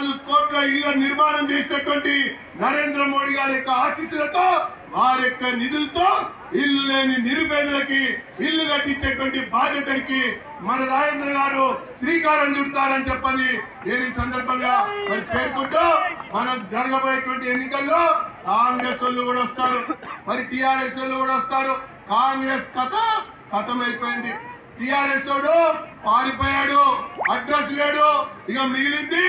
4 కోట్ల ఇళ్ల నిర్మాణం చేసినటువంటి నరేంద్ర మోడీ గారి యొక్క ఆశీస్సులతో వారి యొక్క నిధులతో ఇల్లు లేని నిరుపేదలకి ఇల్లు కట్టించేటువంటి బాధ్యతకి మన రాజేంద్ర గారు శ్రీకారం చుడతారని చెప్పని నేను ఈ సందర్భంగా మరి పేర్కొంటూ మనకు జరగబోయేటువంటి ఎన్నికల్లో కాంగ్రెస్ వాళ్ళు కూడా వస్తారు, మరి టిఆర్ఎస్ వాళ్ళు కూడా వస్తారు. కాంగ్రెస్ కథమైపోయింది. టిఆర్ఎస్ వాడు పారిపోయాడు, అడ్రస్ లేడు. ఇక మిగిలింది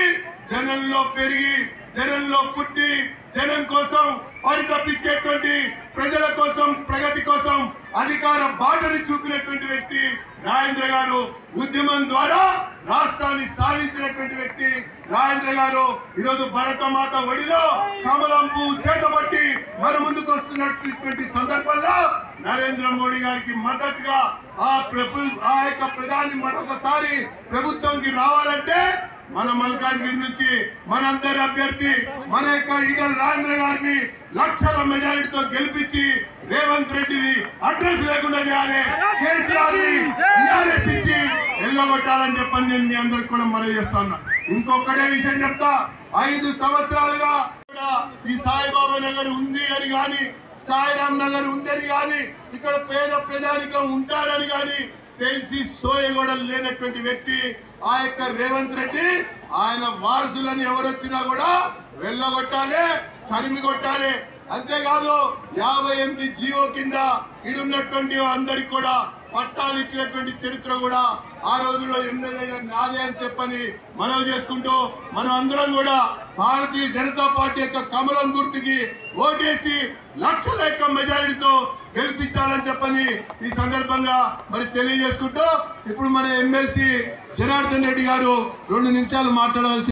జనంలో పెరిగి జనంలో పుట్టి జనం కోసం పరితపించేటువంటి ప్రజల కోసం ప్రగతి కోసం అధికార బాటని చూపినటువంటి వ్యక్తి రాజేంద్ర గారు. ఉద్యమం ద్వారా రాష్ట్రాన్ని సాధించినటువంటి వ్యక్తి రాజేంద్ర గారు. ఈరోజు భరతమాత ఒడిలో కమలం పువ్వు చేతబట్టి మన ముందుకు వస్తున్నటువంటి సందర్భంలో నరేంద్ర మోడీ గారికి మద్దతుగా ఆ యొక్క ప్రధాని మరొకసారి ప్రభుత్వంకి రావాలంటే మన మల్కాజ్గిరి నుంచి మనందరి అభ్యర్థి మన యొక్క ఈటల రాజేంద్ర గారిని లక్షల మెజారిటీతో గెలిపించి రేవంత్ రెడ్డిని అడ్రస్ లేకుండా చేయాలి, కేసీఆర్ ని టీఆర్ఎస్ ఇచ్చి ఎల్లగొట్టాలని చెప్పని నేను మీ అందరికి కూడా మనవి చేస్తాను. ఇంకొకటే విషయం చెప్తా, 5 సంవత్సరాలుగా ఈ సాయిబాబా నగర్ ఉంది అని గాని సాయిరామ్ నగర్ ఉందని గాని ఇక్కడ పేద ప్రజానికం ఉంటారని గాని తెలిసి సోయ కూడా లేనటువంటి వ్యక్తి ఆ యొక్క రేవంత్ రెడ్డి. ఆయన వారసులని ఎవరొచ్చినా కూడా వెళ్ళగొట్టాలి, తరిమి కొట్టాలి. అంతేకాదు 58 జీవో కింద ఇడున్నటువంటి అందరికి కూడా పట్టాలు ఇచ్చినటువంటి చరిత్ర కూడా ఆ రోజులో ఎమ్మెల్యే గారు నాదే అని చెప్పని మనవి చేసుకుంటూ మనం అందరం కూడా భారతీయ జనతా పార్టీ యొక్క కమలం గుర్తుకి ఓటేసి లక్షల యొక్క మెజారిటీతో గెలిపించాలని చెప్పని ఈ సందర్భంగా మరి తెలియజేసుకుంటూ ఇప్పుడు మన ఎమ్మెల్సీ జనార్దన్ రెడ్డి గారు 2 నిమిషాలు మాట్లాడవలసి